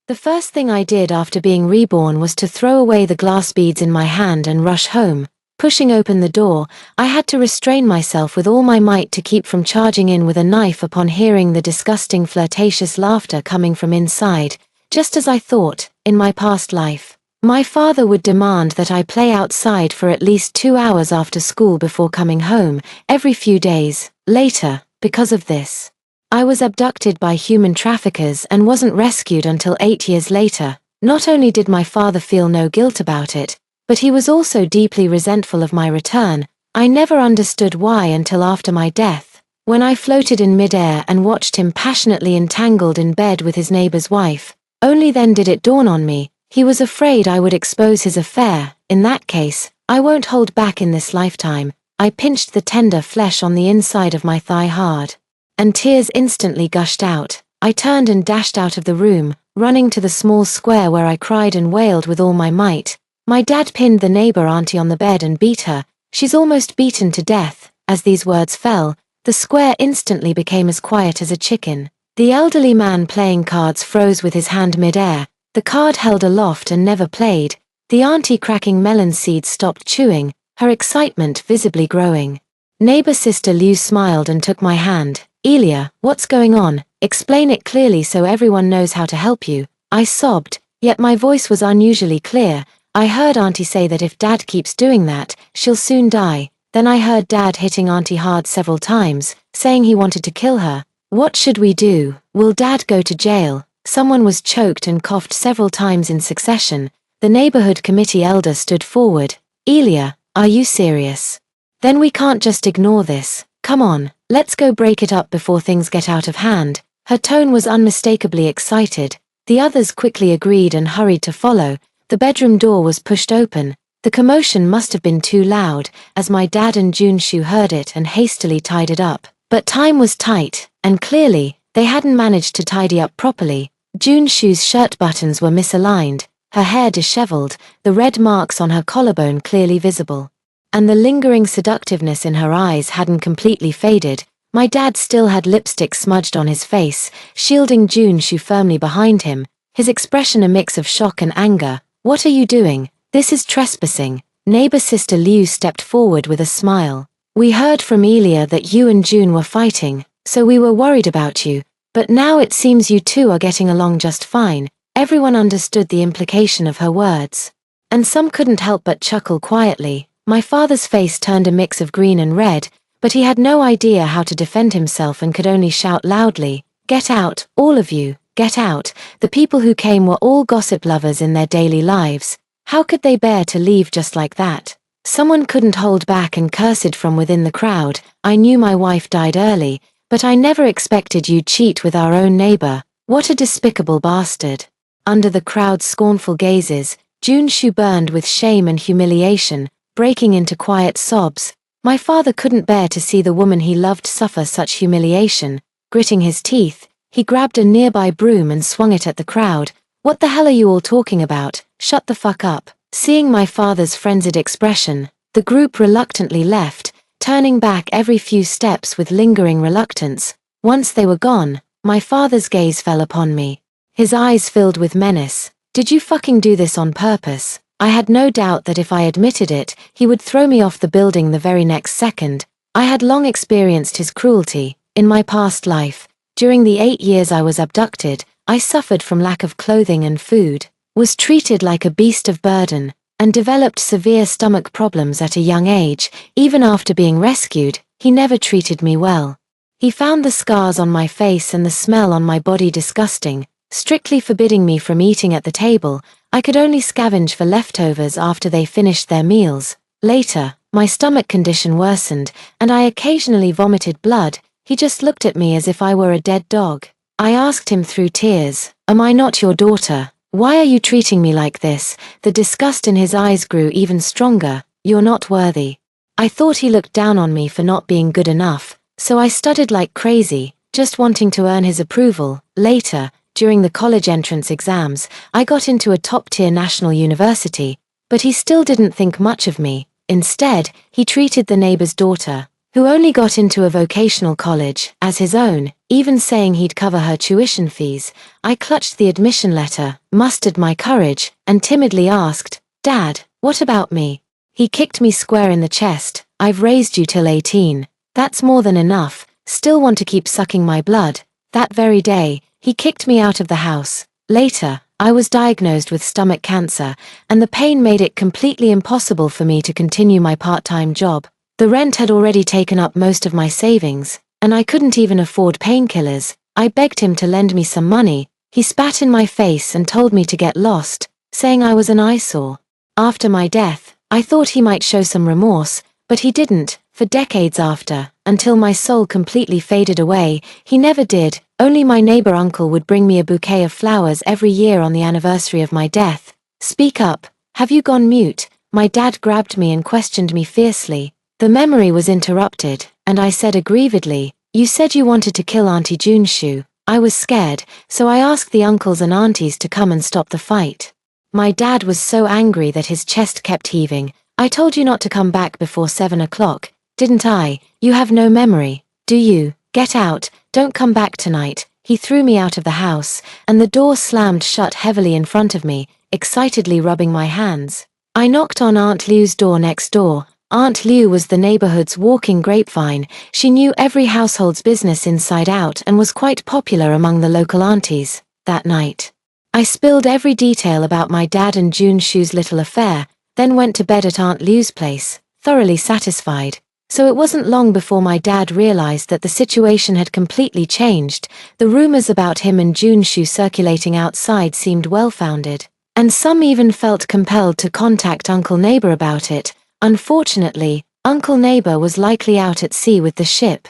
The first thing I did after being reborn was to throw away the glass beads in my hand and rush home. Pushing open the door, I had to restrain myself with all my might to keep from charging in with a knife upon hearing the disgusting flirtatious laughter coming from inside. Just as I thought, in my past life, my father would demand that I play outside for at least 2 hours after school before coming home, every few days. Later, because of this, I was abducted by human traffickers and wasn't rescued until 8 years later. Not only did my father feel no guilt about it, but he was also deeply resentful of my return. I never understood why until after my death, when I floated in midair and watched him passionately entangled in bed with his neighbor's wife. Only then did it dawn on me, he was afraid I would expose his affair. In that case, I won't hold back in this lifetime. I pinched the tender flesh on the inside of my thigh hard, and tears instantly gushed out. I turned and dashed out of the room, running to the small square where I cried and wailed with all my might. My dad pinned the neighbor auntie on the bed and beat her. She's almost beaten to death. As these words fell, the square instantly became as quiet as a chicken. The elderly man playing cards froze with his hand mid-air, the card held aloft and never played. The auntie cracking melon seeds stopped chewing, her excitement visibly growing. Neighbor Sister Liu smiled and took my hand. "Elia, what's going on? Explain it clearly so everyone knows how to help you." I sobbed, yet my voice was unusually clear. I heard Auntie say that if Dad keeps doing that, she'll soon die. Then I heard Dad hitting Auntie hard several times, saying he wanted to kill her. What should we do? Will Dad go to jail? Someone was choked and coughed several times in succession. The neighborhood committee elder stood forward. "Elia, are you serious? Then we can't just ignore this. Come on, let's go break it up before things get out of hand." Her tone was unmistakably excited. The others quickly agreed and hurried to follow. The bedroom door was pushed open. The commotion must have been too loud, as my dad and Junshu heard it and hastily tied it up. But time was tight, and clearly, they hadn't managed to tidy up properly. Junshu's shirt buttons were misaligned, her hair disheveled, the red marks on her collarbone clearly visible, and the lingering seductiveness in her eyes hadn't completely faded. My dad still had lipstick smudged on his face, shielding Junshu firmly behind him, his expression a mix of shock and anger. "What are you doing? This is trespassing." Neighbor Sister Liu stepped forward with a smile. "We heard from Elia that you and June were fighting, so we were worried about you, but now it seems you two are getting along just fine." Everyone understood the implication of her words, and some couldn't help but chuckle quietly. My father's face turned a mix of green and red, but he had no idea how to defend himself and could only shout loudly, "Get out, all of you, get out." The people who came were all gossip lovers in their daily lives. How could they bear to leave just like that? Someone couldn't hold back and cursed from within the crowd. "I knew my wife died early, but I never expected you'd cheat with our own neighbor. What a despicable bastard." Under the crowd's scornful gazes, Junshu burned with shame and humiliation, breaking into quiet sobs. My father couldn't bear to see the woman he loved suffer such humiliation. Gritting his teeth, he grabbed a nearby broom and swung it at the crowd. "What the hell are you all talking about? Shut the fuck up." Seeing my father's frenzied expression, the group reluctantly left, turning back every few steps with lingering reluctance. Once they were gone, my father's gaze fell upon me. His eyes filled with menace. "Did you fucking do this on purpose?" I had no doubt that if I admitted it, he would throw me off the building the very next second. I had long experienced his cruelty. In my past life, during the 8 years I was abducted, I suffered from lack of clothing and food, was treated like a beast of burden, and developed severe stomach problems at a young age. Even after being rescued, he never treated me well. He found the scars on my face and the smell on my body disgusting, strictly forbidding me from eating at the table. I could only scavenge for leftovers after they finished their meals. Later, my stomach condition worsened, and I occasionally vomited blood. He just looked at me as if I were a dead dog. I asked him through tears, "Am I not your daughter? Why are you treating me like this?" The disgust in his eyes grew even stronger. "You're not worthy." I thought he looked down on me for not being good enough, so I stuttered like crazy, just wanting to earn his approval. Later, during the college entrance exams, I got into a top-tier national university, but he still didn't think much of me. Instead, he treated the neighbor's daughter, who only got into a vocational college as his own, even saying he'd cover her tuition fees. I clutched the admission letter, mustered my courage, and timidly asked, "Dad, what about me?" He kicked me square in the chest. "I've raised you till 18. That's more than enough. Still want to keep sucking my blood?" That very day, he kicked me out of the house. Later, I was diagnosed with stomach cancer, and the pain made it completely impossible for me to continue my part-time job. The rent had already taken up most of my savings, and I couldn't even afford painkillers. I begged him to lend me some money. He spat in my face and told me to get lost, saying I was an eyesore. After my death, I thought he might show some remorse, but he didn't. For decades after, until my soul completely faded away, he never did. Only my neighbor uncle would bring me a bouquet of flowers every year on the anniversary of my death. "Speak up. Have you gone mute?" My dad grabbed me and questioned me fiercely. The memory was interrupted, and I said aggrievedly, "You said you wanted to kill Auntie Junshu." I was scared, so I asked the uncles and aunties to come and stop the fight. My dad was so angry that his chest kept heaving. "I told you not to come back before 7 o'clock, didn't I? You have no memory, do you? Get out, don't come back tonight." He threw me out of the house, and the door slammed shut heavily in front of me, excitedly rubbing my hands. I knocked on Aunt Liu's door next door. Aunt Liu was the neighborhood's walking grapevine. She knew every household's business inside out and was quite popular among the local aunties. That night, I spilled every detail about my dad and Junshu's little affair, then went to bed at Aunt Liu's place, thoroughly satisfied. So it wasn't long before my dad realized that the situation had completely changed. The rumors about him and Junshu circulating outside seemed well-founded, and some even felt compelled to contact Uncle Neighbor about it. Unfortunately, Uncle Neighbor was likely out at sea with the ship.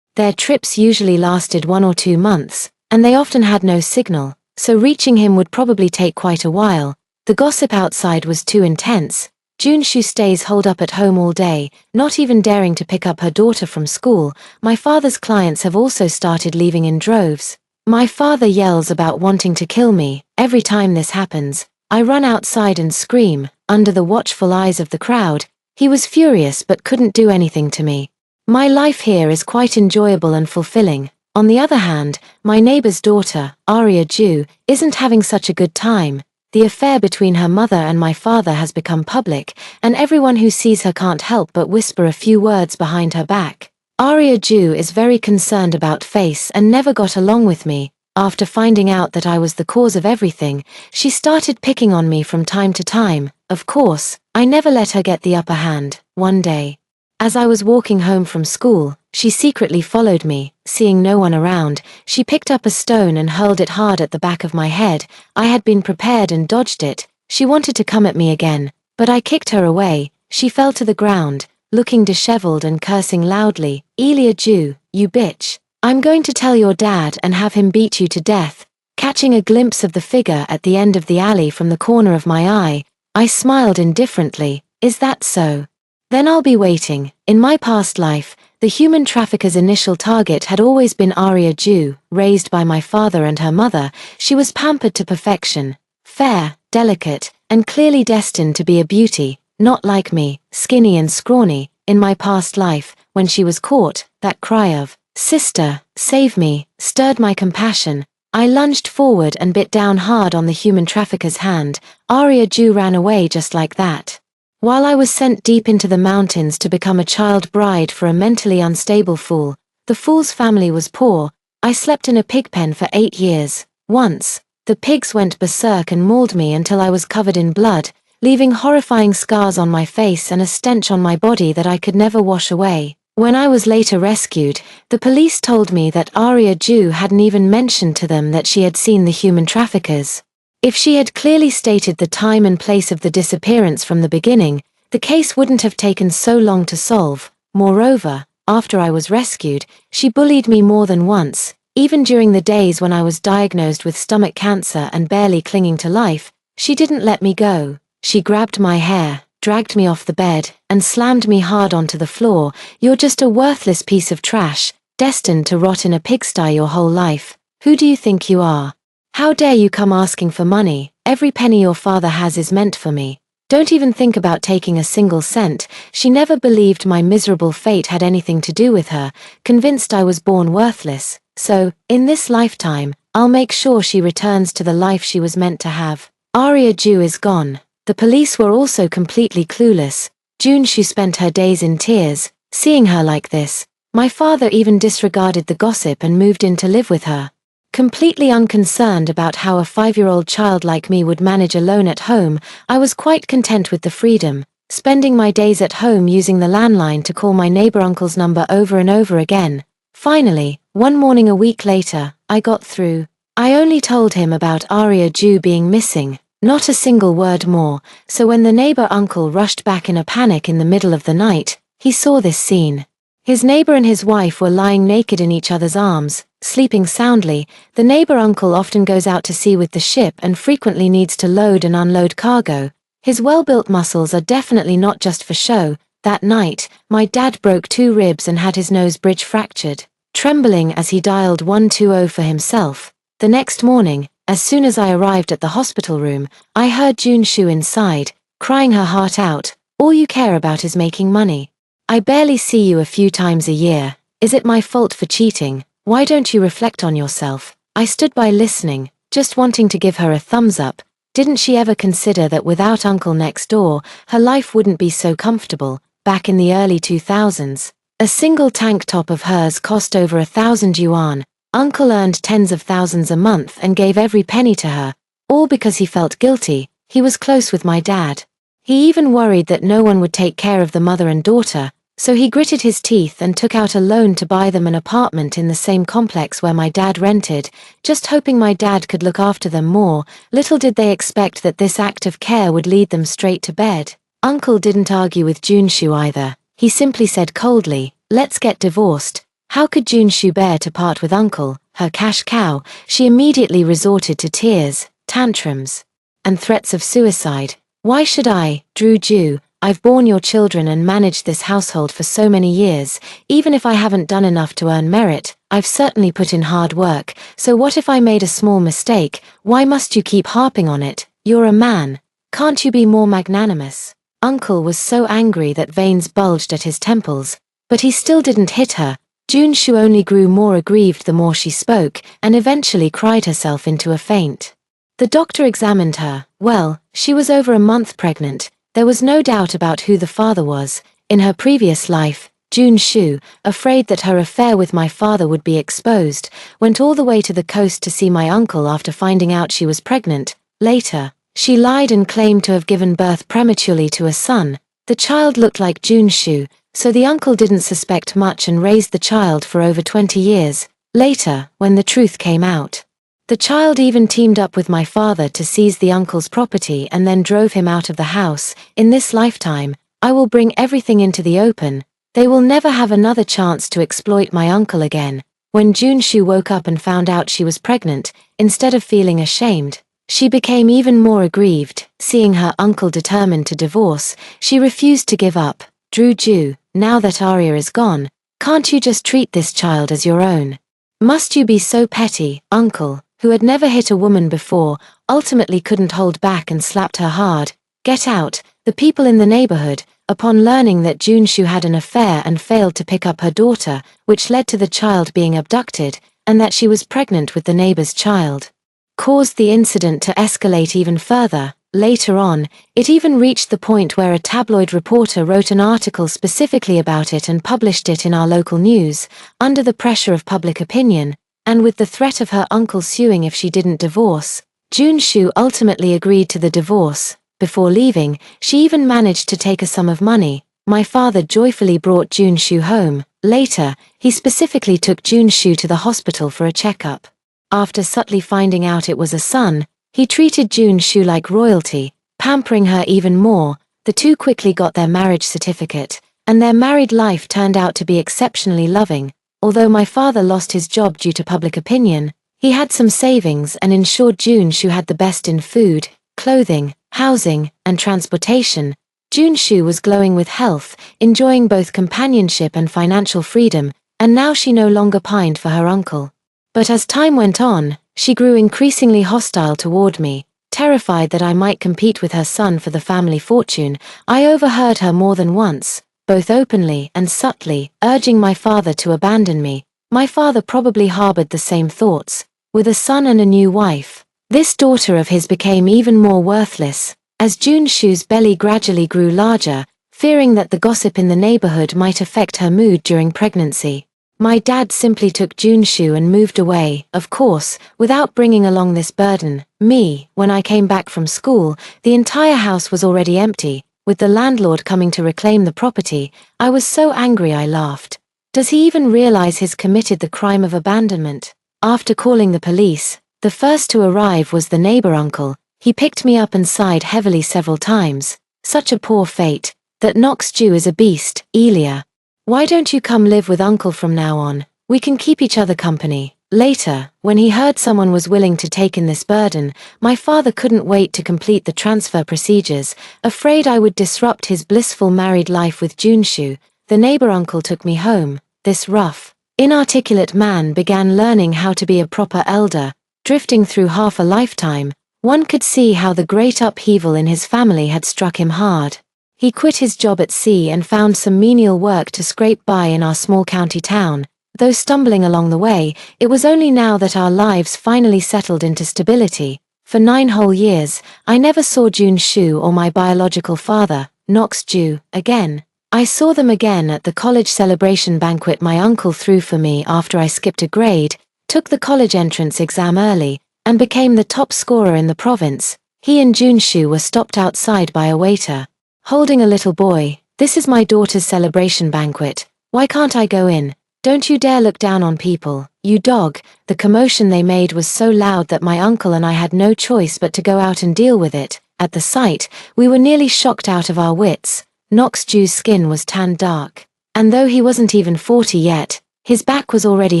Their trips usually lasted 1 or 2 months, and they often had no signal, so reaching him would probably take quite a while. The gossip outside was too intense. Junshu stays holed up at home all day, not even daring to pick up her daughter from school. My father's clients have also started leaving in droves. My father yells about wanting to kill me. Every time this happens, I run outside and scream, under the watchful eyes of the crowd. He was furious but couldn't do anything to me. My life here is quite enjoyable and fulfilling. On the other hand, my neighbor's daughter, Arya Ju, isn't having such a good time. The affair between her mother and my father has become public, and everyone who sees her can't help but whisper a few words behind her back. Arya Ju is very concerned about Face and never got along with me. After finding out that I was the cause of everything, she started picking on me from time to time. Of course, I never let her get the upper hand. One day, as I was walking home from school, she secretly followed me. Seeing no one around, she picked up a stone and hurled it hard at the back of my head. I had been prepared and dodged it. She wanted to come at me again, but I kicked her away. She fell to the ground, looking disheveled and cursing loudly. "Elia Ju, you bitch. I'm going to tell your dad and have him beat you to death." Catching a glimpse of the figure at the end of the alley from the corner of my eye, I smiled indifferently. "Is that so? Then I'll be waiting." In my past life, the human trafficker's initial target had always been Arya Ju. Raised by my father and her mother, she was pampered to perfection. Fair, delicate, and clearly destined to be a beauty, not like me, skinny and scrawny. In my past life, when she was caught, that cry of, "Sister, save me," stirred my compassion. I lunged forward and bit down hard on the human trafficker's hand. Arya Ju ran away just like that. While I was sent deep into the mountains to become a child bride for a mentally unstable fool, the fool's family was poor. I slept in a pig pen for 8 years. Once, the pigs went berserk and mauled me until I was covered in blood, leaving horrifying scars on my face and a stench on my body that I could never wash away. When I was later rescued, the police told me that Arya Ju hadn't even mentioned to them that she had seen the human traffickers. If she had clearly stated the time and place of the disappearance from the beginning, the case wouldn't have taken so long to solve. Moreover, after I was rescued, she bullied me more than once. Even during the days when I was diagnosed with stomach cancer and barely clinging to life, she didn't let me go. She grabbed my hair, dragged me off the bed, and slammed me hard onto the floor. "You're just a worthless piece of trash, destined to rot in a pigsty your whole life. Who do you think you are? How dare you come asking for money? Every penny your father has is meant for me." Don't even think about taking a single cent. She never believed my miserable fate had anything to do with her, convinced I was born worthless. So, in this lifetime, I'll make sure she returns to the life she was meant to have. Aria Ju is gone. The police were also completely clueless. Junshu spent her days in tears, seeing her like this. My father even disregarded the gossip and moved in to live with her. Completely unconcerned about how a 5-year-old child like me would manage alone at home, I was quite content with the freedom, spending my days at home using the landline to call my neighbor uncle's number over and over again. Finally, one morning a week later, I got through. I only told him about Aria Ju being missing, not a single word more, so when the neighbor uncle rushed back in a panic in the middle of the night, he saw this scene. His neighbor and his wife were lying naked in each other's arms, sleeping soundly. The neighbor uncle often goes out to sea with the ship and frequently needs to load and unload cargo. His well-built muscles are definitely not just for show. That night, my dad broke 2 ribs and had his nose bridge fractured, trembling as he dialed 120 for himself. The next morning, as soon as I arrived at the hospital room, I heard Junshu inside, crying her heart out. All you care about is making money. I barely see you a few times a year. Is it my fault for cheating? Why don't you reflect on yourself? I stood by listening, just wanting to give her a thumbs up. Didn't she ever consider that without Uncle next door, her life wouldn't be so comfortable? Back in the early 2000s, a single tank top of hers cost over 1,000 yuan. Uncle earned tens of thousands a month and gave every penny to her, all because he felt guilty. He was close with my dad. He even worried that no one would take care of the mother and daughter. So he gritted his teeth and took out a loan to buy them an apartment in the same complex where my dad rented, just hoping my dad could look after them more. Little did they expect that this act of care would lead them straight to bed. Uncle didn't argue with Junshu either. He simply said coldly, "Let's get divorced." How could Junshu bear to part with Uncle, her cash cow? She immediately resorted to tears, tantrums, and threats of suicide. "Why should I, Drew Ju? I've borne your children and managed this household for so many years. Even if I haven't done enough to earn merit, I've certainly put in hard work. So what if I made a small mistake? Why must you keep harping on it? You're a man. Can't you be more magnanimous?" Uncle was so angry that veins bulged at his temples, but he still didn't hit her. Junshu only grew more aggrieved the more she spoke, and eventually cried herself into a faint. The doctor examined her. Well, she was over a month pregnant. There was no doubt about who the father was. In her previous life, Junshu, afraid that her affair with my father would be exposed, went all the way to the coast to see my uncle after finding out she was pregnant. Later, she lied and claimed to have given birth prematurely to a son. The child looked like Junshu, so the uncle didn't suspect much and raised the child for over 20 years. Later, when the truth came out, the child even teamed up with my father to seize the uncle's property and then drove him out of the house. In this lifetime, I will bring everything into the open. They will never have another chance to exploit my uncle again. When Junshu woke up and found out she was pregnant, instead of feeling ashamed, she became even more aggrieved. Seeing her uncle determined to divorce, she refused to give up. "Drew Ju, now that Arya is gone, can't you just treat this child as your own? Must you be so petty?" Uncle, who had never hit a woman before, ultimately couldn't hold back and slapped her hard. "Get out." The people in the neighborhood, upon learning that Junshu had an affair and failed to pick up her daughter, which led to the child being abducted, and that she was pregnant with the neighbor's child, caused the incident to escalate even further. Later on, it even reached the point where a tabloid reporter wrote an article specifically about it and published it in our local news. Under the pressure of public opinion, and with the threat of her uncle suing if she didn't divorce, Junshu ultimately agreed to the divorce. Before leaving, she even managed to take a sum of money. My father joyfully brought Junshu home. Later, he specifically took Junshu to the hospital for a checkup. After subtly finding out it was a son, he treated Junshu like royalty, pampering her even more. The two quickly got their marriage certificate, and their married life turned out to be exceptionally loving. Although my father lost his job due to public opinion, he had some savings and ensured Junshu had the best in food, clothing, housing, and transportation. Junshu was glowing with health, enjoying both companionship and financial freedom, and now she no longer pined for her uncle. But as time went on, she grew increasingly hostile toward me. Terrified that I might compete with her son for the family fortune, I overheard her more than once, both openly and subtly, urging my father to abandon me. My father probably harbored the same thoughts. With a son and a new wife, this daughter of his became even more worthless. As Junshu's belly gradually grew larger, fearing that the gossip in the neighborhood might affect her mood during pregnancy, my dad simply took Junshu and moved away, of course, without bringing along this burden. When I came back from school, the entire house was already empty, with the landlord coming to reclaim the property. I was so angry I laughed. Does he even realize he's committed the crime of abandonment? After calling the police, the first to arrive was the neighbor uncle. He picked me up and sighed heavily several times. Such a poor fate. That Nox-Jew is a beast, Elia. Why don't you come live with uncle from now on? We can keep each other company. Later, when he heard someone was willing to take in this burden, my father couldn't wait to complete the transfer procedures, afraid I would disrupt his blissful married life with Junshu. The neighbor uncle took me home. This rough, inarticulate man began learning how to be a proper elder. Drifting through half a lifetime, one could see how the great upheaval in his family had struck him hard. He quit his job at sea and found some menial work to scrape by in our small county town. Though stumbling along the way, it was only now that our lives finally settled into stability. For 9 whole years, I never saw Junshu or my biological father, Nox-Jew, again. I saw them again at the college celebration banquet my uncle threw for me after I skipped a grade, took the college entrance exam early, and became the top scorer in the province. He and Junshu were stopped outside by a waiter. Holding a little boy. This is my daughter's celebration banquet. Why can't I go in? Don't you dare look down on people, you dog. The commotion they made was so loud that my uncle and I had no choice but to go out and deal with it. At the sight, we were nearly shocked out of our wits. Nox-Jew's skin was tanned dark. And though he wasn't even 40 yet, his back was already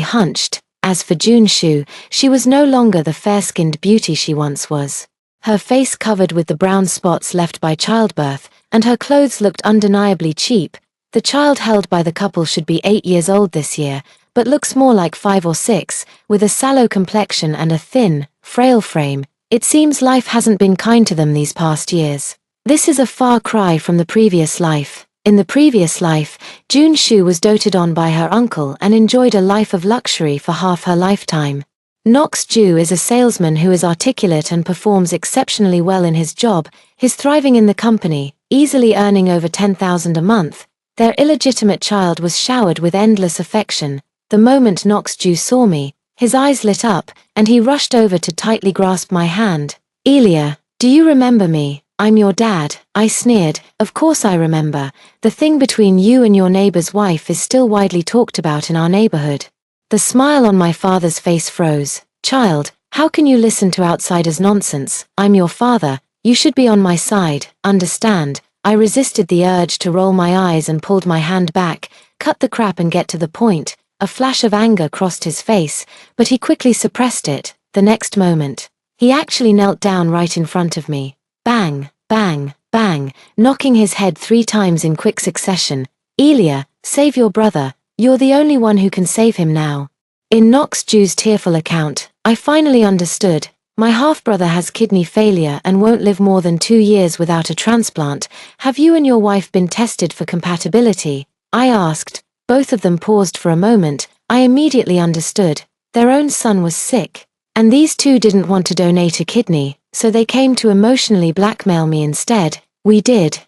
hunched. As for Junshu, she was no longer the fair-skinned beauty she once was. Her face covered with the brown spots left by childbirth, and her clothes looked undeniably cheap. The child held by the couple should be 8 years old this year, but looks more like 5 or 6, with a sallow complexion and a thin, frail frame. It seems life hasn't been kind to them these past years. This is a far cry from the previous life. In the previous life, Junshu was doted on by her uncle and enjoyed a life of luxury for half her lifetime. Nox-Jew is a salesman who is articulate and performs exceptionally well in his job. He's thriving in the company, easily earning over 10,000 a month. Their illegitimate child was showered with endless affection. The moment Nox-Jew saw me, his eyes lit up, and he rushed over to tightly grasp my hand. Elia, do you remember me? I'm your dad, I sneered. Of course I remember. The thing between you and your neighbor's wife is still widely talked about in our neighborhood. The smile on my father's face froze. Child, how can you listen to outsiders' nonsense? I'm your father. You should be on my side, understand? I resisted the urge to roll my eyes and pulled my hand back. Cut the crap and get to the point. A flash of anger crossed his face, but he quickly suppressed it. The next moment, he actually knelt down right in front of me. Bang, bang, bang, knocking his head 3 times in quick succession. Elia, save your brother. You're the only one who can save him now. In Nox-Jew's tearful account, I finally understood. My half-brother has kidney failure and won't live more than 2 years without a transplant. Have you and your wife been tested for compatibility? I asked. Both of them paused for a moment. I immediately understood. Their own son was sick, and these two didn't want to donate a kidney, so they came to emotionally blackmail me instead. We did,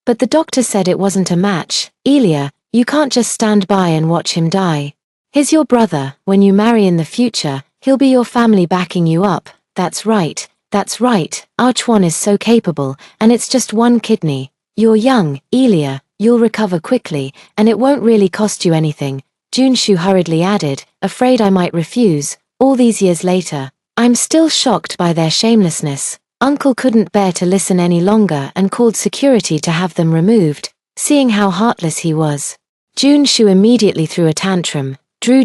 but the doctor said it wasn't a match. Elia, you can't just stand by and watch him die. He's your brother. When you marry in the future, he'll be your family backing you up. That's right. Archwan is so capable, and it's just 1 kidney. You're young, Elia, you'll recover quickly, and it won't really cost you anything. Junshu hurriedly added, afraid I might refuse. All these years later, I'm still shocked by their shamelessness. Uncle couldn't bear to listen any longer and called security to have them removed, seeing how heartless he was. Junshu immediately threw a tantrum. Drew,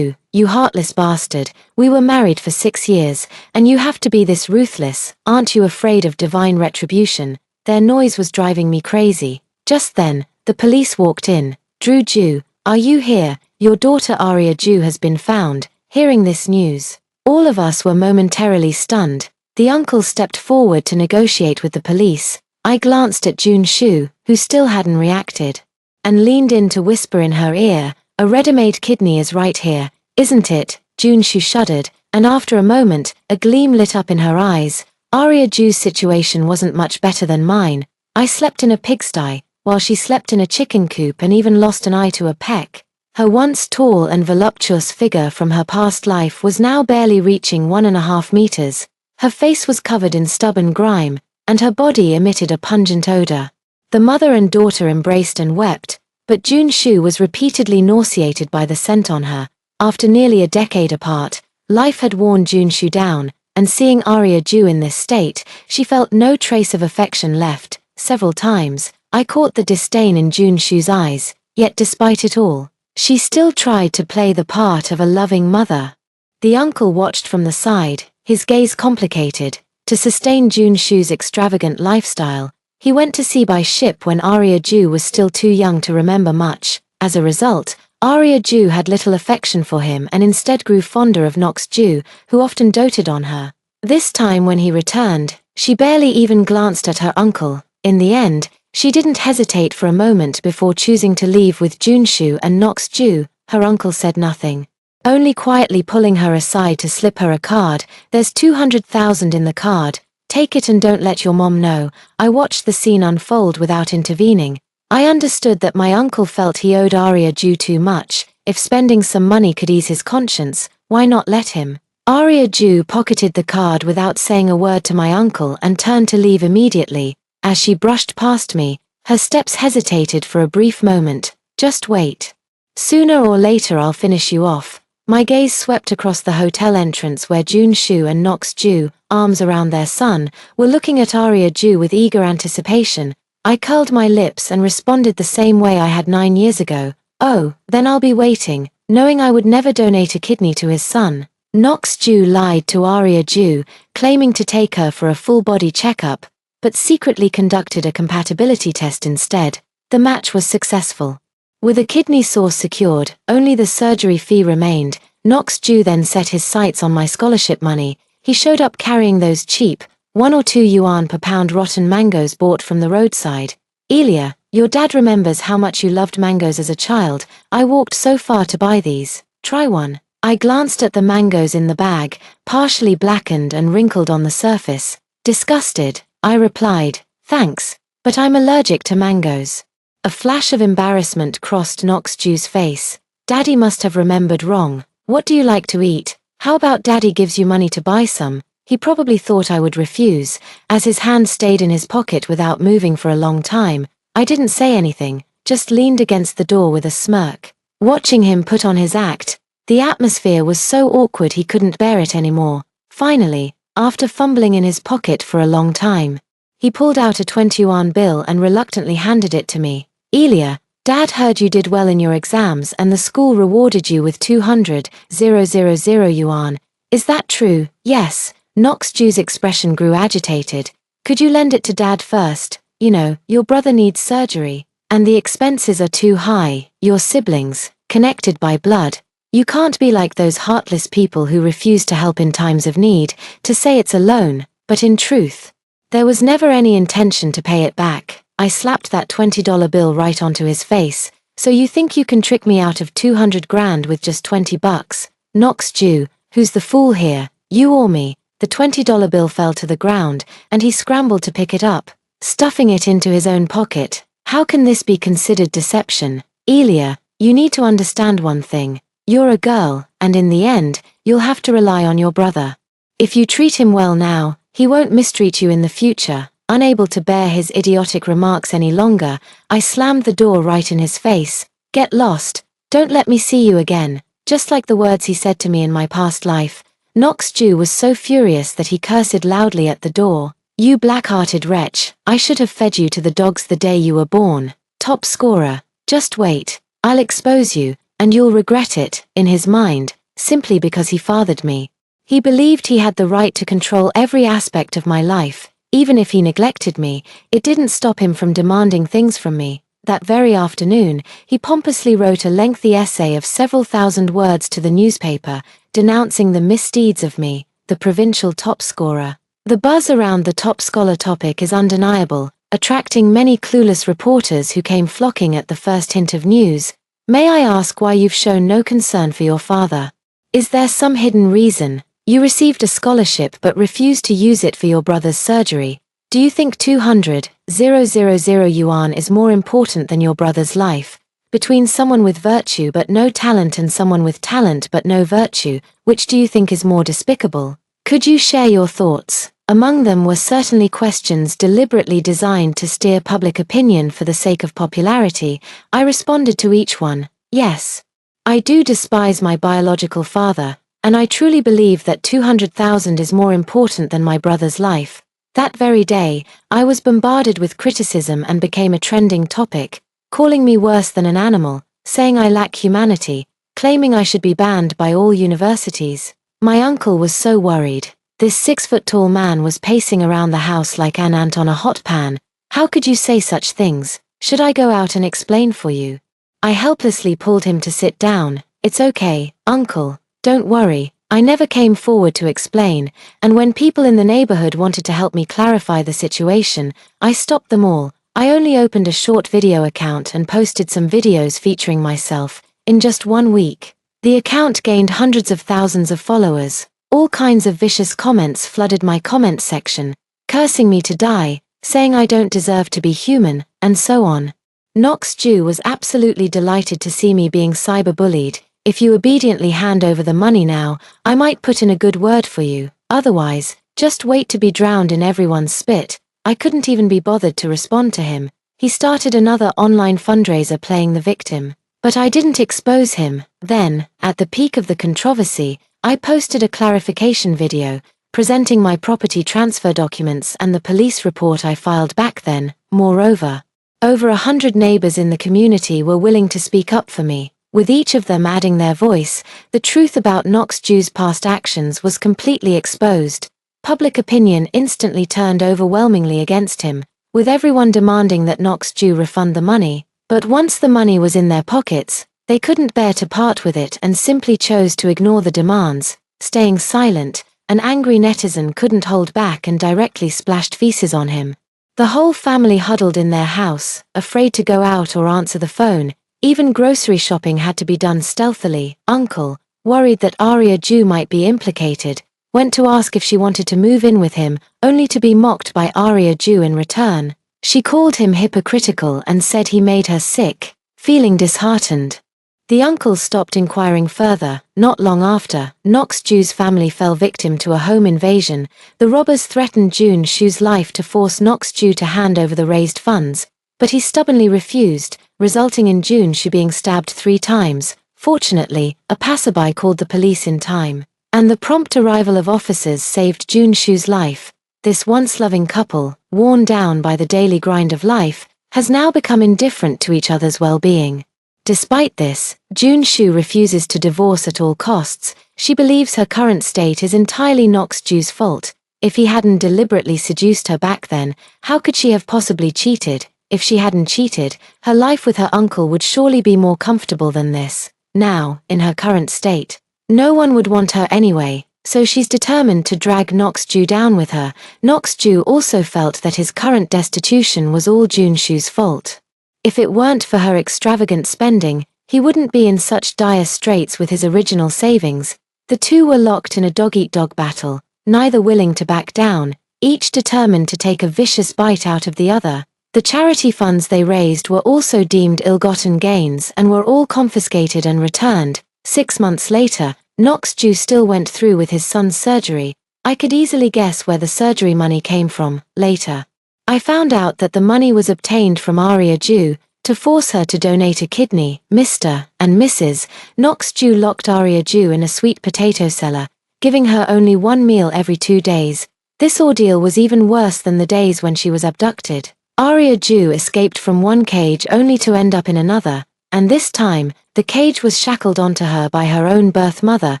you heartless bastard, we were married for 6 years, and you have to be this ruthless. Aren't you afraid of divine retribution? Their noise was driving me crazy. Just then, the police walked in. Drew, are you here? Your daughter Arya Jew has been found. Hearing this news, all of us were momentarily stunned. The uncle stepped forward to negotiate with the police. I glanced at Jun-shu, who still hadn't reacted, and leaned in to whisper in her ear, "A ready-made kidney is right here, isn't it?" Jun-shu shuddered, and after a moment, a gleam lit up in her eyes. Arya-ju's situation wasn't much better than mine. I slept in a pigsty, while she slept in a chicken coop and even lost an eye to a peck. Her once tall and voluptuous figure from her past life was now barely reaching 1.5 meters. Her face was covered in stubborn grime, and her body emitted a pungent odor. The mother and daughter embraced and wept, but Jun-shu was repeatedly nauseated by the scent on her. After nearly a decade apart, life had worn Jun-shu down, and seeing Arya-ju in this state, she felt no trace of affection left. Several times, I caught the disdain in Jun-shu's eyes, yet despite it all, she still tried to play the part of a loving mother. The uncle watched from the side, his gaze complicated. To sustain Jun-shu's extravagant lifestyle, he went to sea by ship when Arya-ju was still too young to remember much. As a result, Arya-ju had little affection for him and instead grew fonder of Nox-ju, who often doted on her. This time when he returned, she barely even glanced at her uncle. In the end, she didn't hesitate for a moment before choosing to leave with Jun-shu and Nox-ju. Her uncle said nothing, only quietly pulling her aside to slip her a card. "There's 200,000 in the card. Take it and don't let your mom know." I watched the scene unfold without intervening. I understood that my uncle felt he owed Arya-ju too much. If spending some money could ease his conscience, why not let him? Arya-ju pocketed the card without saying a word to my uncle and turned to leave immediately. As she brushed past me, her steps hesitated for a brief moment. "Just wait. Sooner or later I'll finish you off." My gaze swept across the hotel entrance where Jun-shu and Nox-ju, arms around their son, were looking at Arya-ju with eager anticipation. I curled my lips and responded the same way I had 9 years ago. "Oh, then I'll be waiting," knowing I would never donate a kidney to his son. Nox-ju lied to Arya-ju, claiming to take her for a full-body checkup, but secretly conducted a compatibility test instead. The match was successful. With a kidney source secured, only the surgery fee remained. Nox-ju then set his sights on my scholarship money. He showed up carrying those cheap, 1 or 2 yuan per pound rotten mangoes bought from the roadside. "Elia, your dad remembers how much you loved mangoes as a child. I walked so far to buy these. Try one." I glanced at the mangoes in the bag, partially blackened and wrinkled on the surface. Disgusted, I replied, "Thanks, but I'm allergic to mangoes." A flash of embarrassment crossed Nox-ju's face. Daddy must have remembered wrong. "What do you like to eat? How about Daddy gives you money to buy some?" He probably thought I would refuse, as his hand stayed in his pocket without moving for a long time. I didn't say anything, just leaned against the door with a smirk. Watching him put on his act, the atmosphere was so awkward he couldn't bear it anymore. Finally, after fumbling in his pocket for a long time, he pulled out a 20 yuan bill and reluctantly handed it to me. "Elia, Dad heard you did well in your exams and the school rewarded you with 200,000 yuan. Is that true?" "Yes." Nox-ju's expression grew agitated. "Could you lend it to Dad first? You know, your brother needs surgery, and the expenses are too high. Your siblings, connected by blood. You can't be like those heartless people who refuse to help in times of need, to say it's a loan, but in truth, there was never any intention to pay it back." I slapped that $20 bill right onto his face. "So you think you can trick me out of 200 grand with just 20 bucks? Nox-ju, who's the fool here, you or me?" The $20 bill fell to the ground, and he scrambled to pick it up, stuffing it into his own pocket. "How can this be considered deception? Elia, you need to understand one thing. You're a girl, and in the end, you'll have to rely on your brother. If you treat him well now, he won't mistreat you in the future." Unable to bear his idiotic remarks any longer, I slammed the door right in his face. "Get lost. Don't let me see you again," just like the words he said to me in my past life. Nox-ju was so furious that he cursed loudly at the door. "You black-hearted wretch, I should have fed you to the dogs the day you were born. Top scorer, just wait. I'll expose you, and you'll regret it." In his mind, simply because he fathered me, he believed he had the right to control every aspect of my life. Even if he neglected me, it didn't stop him from demanding things from me. That very afternoon, he pompously wrote a lengthy essay of several thousand words to the newspaper, denouncing the misdeeds of me, the provincial top scorer. The buzz around the top scholar topic is undeniable, attracting many clueless reporters who came flocking at the first hint of news. May I ask why you've shown no concern for your father? Is there some hidden reason? You received a scholarship but refused to use it for your brother's surgery. Do you think 200,000 yuan is more important than your brother's life? Between someone with virtue but no talent and someone with talent but no virtue, which do you think is more despicable? Could you share your thoughts? Among them were certainly questions deliberately designed to steer public opinion for the sake of popularity. I responded to each one, yes. I do despise my biological father, and I truly believe that 200,000 is more important than my brother's life. That very day, I was bombarded with criticism and became a trending topic, calling me worse than an animal, saying I lack humanity, claiming I should be banned by all universities. My uncle was so worried. This 6-foot-tall man was pacing around the house like an ant on a hot pan. How could you say such things? Should I go out and explain for you? I helplessly pulled him to sit down. It's okay, uncle, don't worry. I never came forward to explain, and when people in the neighborhood wanted to help me clarify the situation, I stopped them all. I only opened a short video account and posted some videos featuring myself. In just 1 week, the account gained hundreds of thousands of followers. All kinds of vicious comments flooded my comment section, cursing me to die, saying I don't deserve to be human, and so on. Knox Jew was absolutely delighted to see me being cyberbullied. If you obediently hand over the money now, I might put in a good word for you. Otherwise, just wait to be drowned in everyone's spit. I couldn't even be bothered to respond to him. He started another online fundraiser playing the victim. But I didn't expose him. Then, at the peak of the controversy, I posted a clarification video, presenting my property transfer documents and the police report I filed back then. Moreover, over 100 neighbors in the community were willing to speak up for me, with each of them adding their voice. The truth about Knox Jew's past actions was completely exposed. Public opinion instantly turned overwhelmingly against him, with everyone demanding that Knox Jew refund the money. But once the money was in their pockets, they couldn't bear to part with it and simply chose to ignore the demands. Staying silent, an angry netizen couldn't hold back and directly splashed feces on him. The whole family huddled in their house, afraid to go out or answer the phone. Even grocery shopping had to be done stealthily. Uncle, worried that Arya Jew might be implicated, went to ask if she wanted to move in with him, only to be mocked by Arya Jew in return. She called him hypocritical and said he made her sick. Feeling disheartened, the uncle stopped inquiring further. Not long after, Knox Jew's family fell victim to a home invasion. The robbers threatened June Shu's life to force Knox Jew to hand over the raised funds, but he stubbornly refused, resulting in June Shu being stabbed 3 times. Fortunately, a passerby called the police in time, and the prompt arrival of officers saved June Shu's life. This once loving couple, worn down by the daily grind of life, has now become indifferent to each other's well-being. Despite this, June Shu refuses to divorce at all costs. She believes her current state is entirely Knox Jew's fault. If he hadn't deliberately seduced her back then, how could she have possibly cheated? If she hadn't cheated, her life with her uncle would surely be more comfortable than this. Now, in her current state, no one would want her anyway, so she's determined to drag Knox Jew down with her. Knox Jew also felt that his current destitution was all June Shu's fault. If it weren't for her extravagant spending, he wouldn't be in such dire straits with his original savings. The two were locked in a dog-eat-dog battle, neither willing to back down, each determined to take a vicious bite out of the other. The charity funds they raised were also deemed ill-gotten gains and were all confiscated and returned. 6 months later, Knox Jew still went through with his son's surgery. I could easily guess where the surgery money came from. Later, I found out that the money was obtained from Arya Jew to force her to donate a kidney. Mr. and Mrs. Knox Jew locked Arya Jew in a sweet potato cellar, giving her only 1 meal every 2 days. This ordeal was even worse than the days when she was abducted. Arya Jew escaped from one cage only to end up in another, and this time, the cage was shackled onto her by her own birth mother.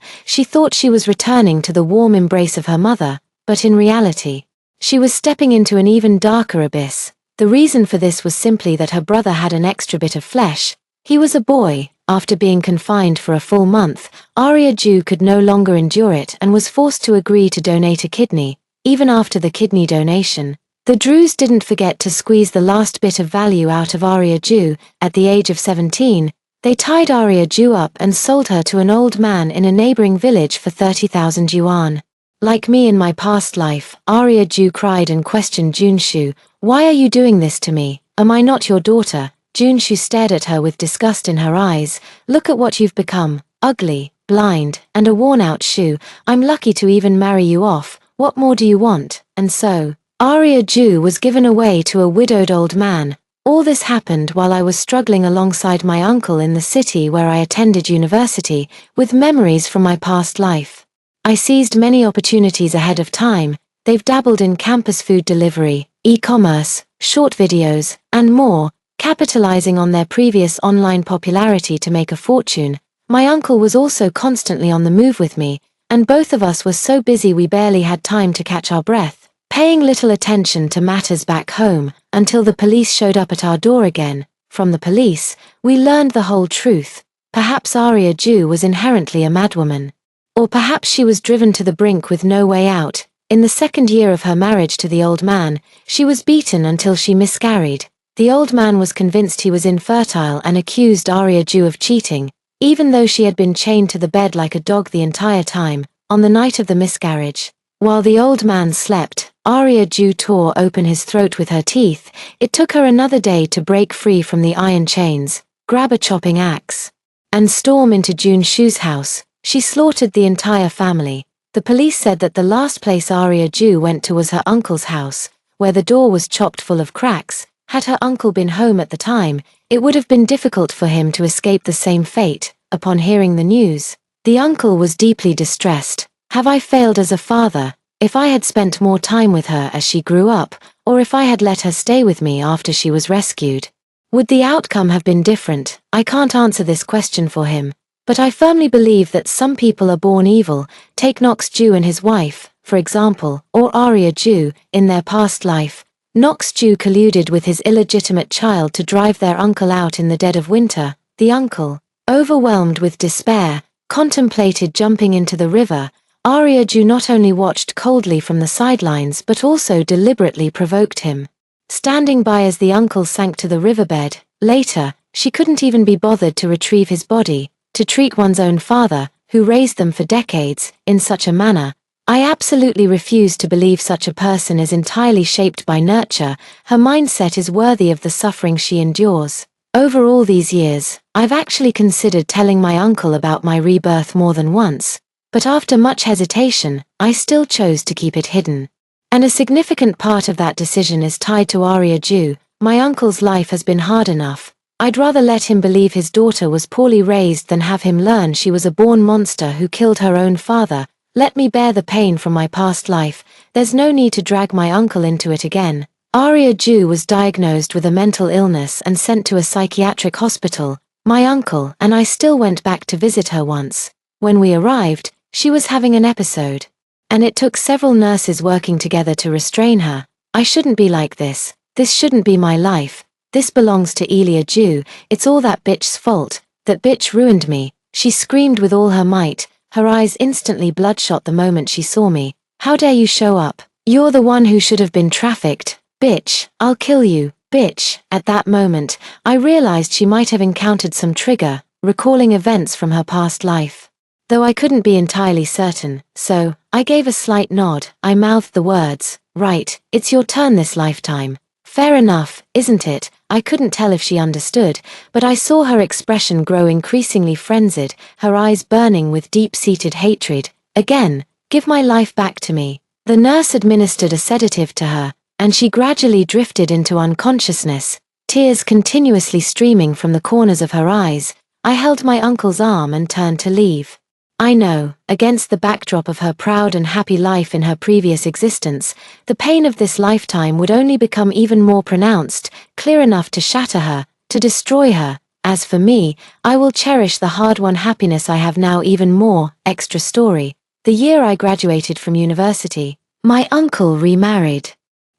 She thought she was returning to the warm embrace of her mother, but in reality, she was stepping into an even darker abyss. The reason for this was simply that her brother had an extra bit of flesh. He was a boy. After being confined for a full month, Arya Jew could no longer endure it and was forced to agree to donate a kidney. even after the kidney donation. The Drews didn't forget to squeeze the last bit of value out of Arya Jew. At the age of 17, they tied Arya Jew up and sold her to an old man in a neighboring village for 30,000 yuan. Like me in my past life, Arya Jew cried and questioned Junshu, "Why are you doing this to me? Am I not your daughter?" Junshu stared at her with disgust in her eyes. "Look at what you've become, ugly, blind, and a worn-out shoe. I'm lucky to even marry you off. What more do you want?" And so, Arya Jew was given away to a widowed old man. All this happened while I was struggling alongside my uncle in the city where I attended university, with memories from my past life. I seized many opportunities ahead of time. They've dabbled in campus food delivery, e-commerce, short videos, and more, capitalizing on their previous online popularity to make a fortune. My uncle was also constantly on the move with me, and both of us were so busy we barely had time to catch our breath, paying little attention to matters back home, until the police showed up at our door again. From the police, we learned the whole truth. Perhaps Arya Jew was inherently a madwoman. Or perhaps she was driven to the brink with no way out. In the second year of her marriage to the old man, she was beaten until she miscarried. The old man was convinced he was infertile and accused Arya Jew of cheating, even though she had been chained to the bed like a dog the entire time. On the night of the miscarriage, while the old man slept, Arya Jew tore open his throat with her teeth. It took her another day to break free from the iron chains, grab a chopping axe, and storm into Junshu's house. She slaughtered the entire family. The police said that the last place Arya Jew went to was her uncle's house, where the door was chopped full of cracks. Had her uncle been home at the time, it would have been difficult for him to escape the same fate. Upon hearing the news, the uncle was deeply distressed. Have I failed as a father? If I had spent more time with her as she grew up, or if I had let her stay with me after she was rescued, would the outcome have been different? I can't answer this question for him, but I firmly believe that some people are born evil. Take Knox Jew and his wife, for example, or Arya Jew. In their past life, Knox Jew colluded with his illegitimate child to drive their uncle out in the dead of winter. The uncle, overwhelmed with despair, contemplated jumping into the river. Arya Jew not only watched coldly from the sidelines but also deliberately provoked him, standing by as the uncle sank to the riverbed. Later, she couldn't even be bothered to retrieve his body. To treat one's own father, who raised them for decades, in such a manner, I absolutely refuse to believe such a person is entirely shaped by nurture. Her mindset is worthy of the suffering she endures. Over all these years, I've actually considered telling my uncle about my rebirth more than once, but after much hesitation, I still chose to keep it hidden. And a significant part of that decision is tied to Arya Jew. My uncle's life has been hard enough. I'd rather let him believe his daughter was poorly raised than have him learn she was a born monster who killed her own father. Let me bear the pain from my past life. There's no need to drag my uncle into it again. Arya Jew was diagnosed with a mental illness and sent to a psychiatric hospital. My uncle and I still went back to visit her once. When we arrived, she was having an episode, and it took several nurses working together to restrain her. I shouldn't be like this. This shouldn't be my life. This belongs to Elia Jew. It's all that bitch's fault. That bitch ruined me. She screamed with all her might, her eyes instantly bloodshot the moment she saw me. How dare you show up? You're the one who should have been trafficked. Bitch, I'll kill you. Bitch. At that moment, I realized she might have encountered some trigger, recalling events from her past life. Though I couldn't be entirely certain, so I gave a slight nod. I mouthed the words, "Right, it's your turn this lifetime." Fair enough, isn't it? I couldn't tell if she understood, but I saw her expression grow increasingly frenzied, her eyes burning with deep-seated hatred. Again, give my life back to me. The nurse administered a sedative to her, and she gradually drifted into unconsciousness, tears continuously streaming from the corners of her eyes. I held my uncle's arm and turned to leave. I know, against the backdrop of her proud and happy life in her previous existence, the pain of this lifetime would only become even more pronounced, clear enough to shatter her, to destroy her. As for me, I will cherish the hard-won happiness I have now even more. Extra story. The year I graduated from university, my uncle remarried.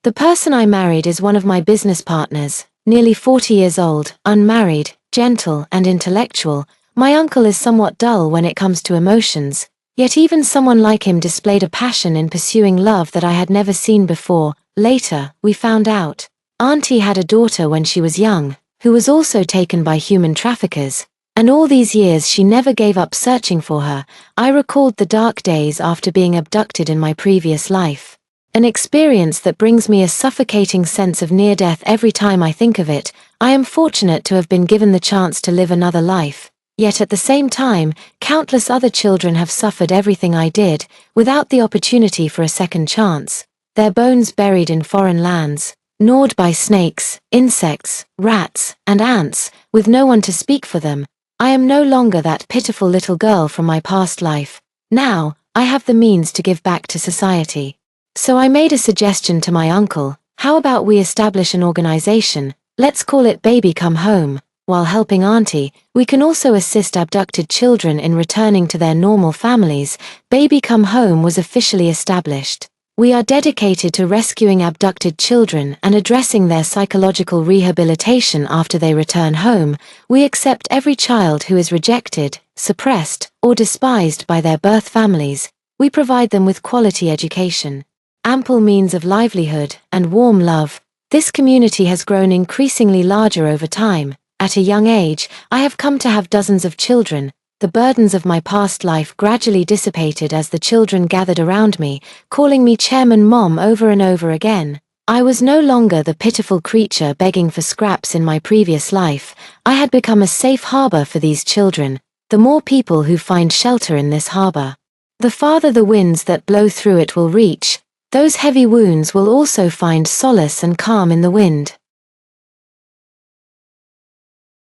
The person I married is one of my business partners, nearly 40 years old, unmarried, gentle and intellectual. My uncle is somewhat dull when it comes to emotions. Yet even someone like him displayed a passion in pursuing love that I had never seen before. Later, we found out. Auntie had a daughter when she was young, who was also taken by human traffickers, and all these years she never gave up searching for her. I recalled the dark days after being abducted in my previous life. An experience that brings me a suffocating sense of near death every time I think of it. I am fortunate to have been given the chance to live another life, yet at the same time, countless other children have suffered everything I did, without the opportunity for a second chance. Their bones buried in foreign lands, gnawed by snakes, insects, rats, and ants, with no one to speak for them. I am no longer that pitiful little girl from my past life. Now, I have the means to give back to society. So I made a suggestion to my uncle. How about we establish an organization, let's call it Baby Come Home. While helping Auntie, we can also assist abducted children in returning to their normal families. Baby Come Home was officially established. We are dedicated to rescuing abducted children and addressing their psychological rehabilitation after they return home. We accept every child who is rejected, suppressed, or despised by their birth families. We provide them with quality education, ample means of livelihood, and warm love. This community has grown increasingly larger over time. At a young age, I have come to have dozens of children. The burdens of my past life gradually dissipated as the children gathered around me, calling me Chairman Mom over and over again. I was no longer the pitiful creature begging for scraps in my previous life. I had become a safe harbor for these children. The more people who find shelter in this harbor, the farther the winds that blow through it will reach. Those heavy wounds will also find solace and calm in the wind.